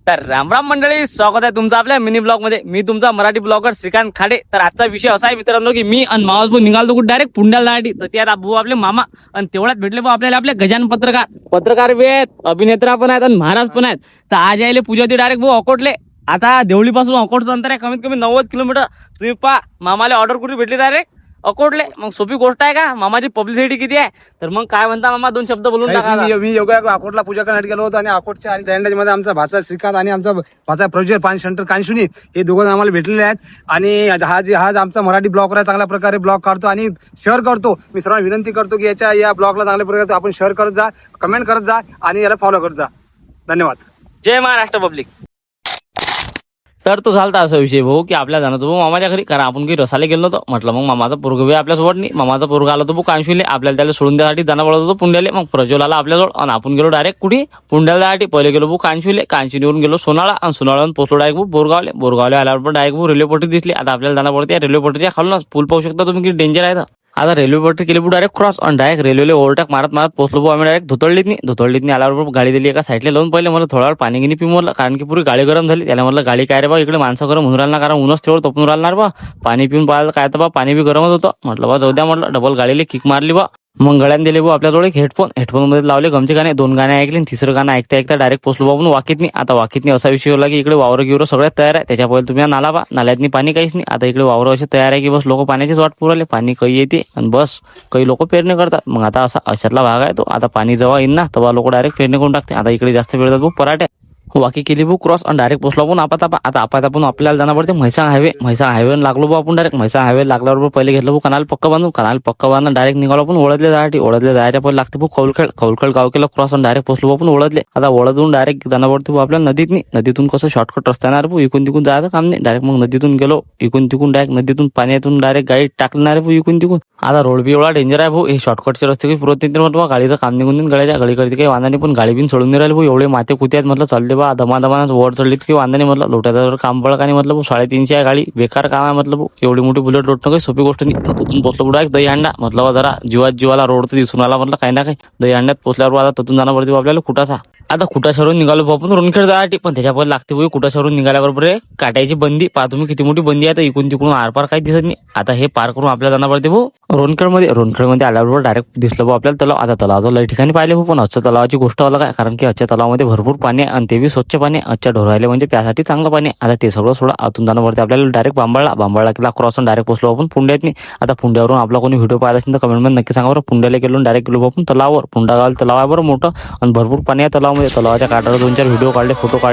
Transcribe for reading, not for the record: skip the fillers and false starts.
तर रामराम मंडळी, स्वागत आहे तुमचं आपल्या मिनी ब्लॉग मध्ये. मी तुमचा मराठी ब्लॉगर श्रीकांत खाडे. तर आजचा विषय असा आहे मित्रांनो की मी आणि मावस भाऊ निघालो डायरेक्ट पुंड्याला जाण्यासाठी. तर त्यात भाऊ आपले मामा आणि तेवढ्यात भेटले भाऊ आपल्याला आपले गजान पत्रकार बी आहेत, अभिनेत्रा पण आहेत आणि महाराज पण आहेत. तर आज यायले पूजा होती डायरेक्ट भाऊ अकोटले. आता देवळीपासून अकोटचं अंतर आहे कमीत कमी 90 किलोमीटर. तुम्ही पहा मामाला ऑर्डर कुठे भेटली डायरेक्ट अकोटले. मग सोपी गोष्ट आहे का? मामाची पब्लिसिटी किती आहे. तर मग काय म्हणता मामा, दोन शब्द बोलून टाका. मी योगा अकोटला पूजा करण्यासाठी गेलो होतो आणि अकोटच्या आणि दंडामध्ये आमचा भाचा श्रीकांत आणि आमचा भाचा प्रज्वल पाणी सेंटर कांशुनी हे दोघं आम्हाला भेटलेले आहेत. आणि हा आमचा मराठी ब्लॉगर आहे, चांगल्या प्रकारे ब्लॉग काढतो आणि शेअर करतो. मी सर्वांना विनंती करतो की या ब्लॉगला चांगल्या प्रकारे आपण शेअर करत जा, कमेंट करत जा आणि याला फॉलो करत जा. धन्यवाद. जय महाराष्ट्र पब्लिक. तर तो झालता असा विषय भाऊ की आपल्या जाणं भाऊ मामाच्या घरी, कारण आपण काही रसाले गेलो होतो. म्हटलं मग मामाचा पोरगा बी आपल्यासोबत नाही, मामाचा पोरगा आला तो भाऊ कांशुले. आपल्याला त्याला सोडून द्यासाठी जाणं पडत होतं पुंड्याले. मग प्रज्वल आला आपल्याजवळ आणि आपण गेलो डायरेक्ट कुठे पुंड्याला जाण्यासाठी. पहिले गेलो भाऊ कांशुले, कांशुलीवरून गेलो सोनाळा आणि सोनाळावरून पोचलो डायरेक्ट भाऊ बोरगावले आल्यावर पण डायरेक्ट भाऊ रेल्वे पट्टी दिसली. आता आपल्याला जाणं पडते रेल्वे पट्टीच्या खालूनच. पूल पाहू शकता तुम्ही किती डेंजर आहे. आता रेल्वे पट्टी केली डायरेक्ट क्रॉस आणि डायरेक्ट रेल्वेला ओव्हरटेक मारत पोहोचलो आम्ही डायरेक्ट धुतळलीतनी आल्यावर गाडी दिली एका साईडला लावून. पहिले मला थोडा वेळ पाणी गिनी पिमवलं, कारण की पुरी गाडी गरम झाली. त्याला म्हटलं गाडी काय रे बा, इकडे माणसं गरम होऊन राहिलं ना, कारण उन्हाच तेवढं तपून राहणार बा. पाणी पिऊन पाहिलं काय तर बा पाणी बी गरमच होतं. म्हटलं बा जाऊ द्या, म्हटलं डबल गाडीला किक मारली बा. मग गळ्यात दिले भाऊ आपल्याजवळ एक हेडफोन मध्ये लावले गमचे गाणे. 2 गाणे ऐकले आणि तिसरं गाणं ऐकता डायरेक्ट पोहोचलो आपण वाकीतनी. आता वाकीतनी असा विषय होला की इकडे वावर गिवर सगळ्यात तयार आहे. त्याच्या पहिले तुम्ही नाला नाल्यातनी पाणी काहीच नाही. आता इकडे वावर असे तयार आहे की बस लोक पाण्याचीच वाट पुरवले. पाणी काही येते आणि बस काही लोक पेरणी करतात. मग आता अशातला भाग आहे तो. आता पाणी जेव्हा येईल ना तेव्हा लोक डायरेक्ट पेरणी करून टाकते. आता इकडे जास्त पेरतात भाऊ पराठे. वाकी केली भाऊ क्रॉस आणि डायरेक्ट पोहोचलो आपण आपण आपल्याला जाणं पडते म्हैसाळ हायवे लागलो भाऊ आपण डायरेक्ट. म्हैसाळ हायवे लागल्यावर पहिले घेतलं भाऊ कनाल पक्का बांधून डायरेक्ट निघालो आपण ओळखले जायच्या पहिले लागते भाऊ कौलखेड गाव केलं क्रॉस आणि डायरेक्ट पोहोचलो आपण ओळखले. आता ओळखून डायरेक्ट जाणं पडते भाऊ आपल्याला नदीतून कसं शॉर्टकट रस्ता येणार भाऊ. इकून तिकून जायचं काम नाही. डायरेक्ट मग नदीतून गेलो, इकून तिकून डायरेक्ट नदीतून पाण्यातून डायरेक्ट गाडी टाकणार भाऊ इकून तिकून. आता रोड बी एवढा डेंजर आहे भाऊ. हे शॉर्टकटचे रस्ते काही पुरत नाही म्हटलं. गाडीचं काम निघून गळ्याच्या गळी करते काही वांधा नाही, पण गाडी बिन सोडून नाही राहिली भाऊ. एवढे माते कुते आहेत म्हटलं. चालले बा दमादमानं वर चढलीत की वांधा नाही म्हटलं. लोट्याचं काम पडलं का नाही म्हटलं भाऊ. 350 आहे गाडी, बेकार काम आहे म्हटलं भाऊ. एवढी मोठी बुलेट लोटणं काही सोपी गोष्ट नाही. तिथून पोहोचलो डायरेक्ट दहीहंडा. म्हटलं बा जरा जीवाला रोड तर दिसून आला म्हटलं काही ना काही. दहीहंड्यात पोहोचल्यावर आता तिथून जाणं पडते आपल्याला कुटासा. आता कुटाशहरून निघालो भाऊ आपण रोनखेड जायसाठी. पण त्याच्या पहिले लागते भाऊ कुटाशहरून निघाल्याबरोबर काटायची बंदी. पहा तुम्ही किती मोठी बंदी आहे. तर इकून तिकडून आरपार काही दिसत नाही. आता हे पार करून आपल्याला जाणं पडते भाऊ रोनखेडमध्ये आल्याबरोबर डायरेक्ट दिसलं भाऊ आपल्याला तलाव. आता तलावाचं लई ठिकाणी पाहिले भाऊ, पण आजच्या तलावाची गोष्ट अलग आहे. कारण की आजच्या तलावामध्ये भरपूर पाणी आहे आणि ते बी स्वच्छ पाणी. आजच्या ढोरायला म्हणजे त्यासाठी चांगलं पाणी. आता ते सगळं सोडा, आतून जाणं पडते आपल्याला डायरेक्ट बांबाळला केला क्रॉस डायरेक्ट पोहोचलो आपण पुंड्यातनी. आता पुंड्यावरून आपला कोणी व्हिडिओ पाहिला असेल तर कमेंटमध्ये नक्की सांगा बरं. पुंड्याला गेलो डायरेक्ट गेलो आपण तलावावर. पुंडा गावाला तलाव आहे बरं मोठं आणि भरपूर पाणी आहे तलावामध्ये. तलावाच्या काठावर 2-4 व्हिडिओ काढले, फोटो काढले.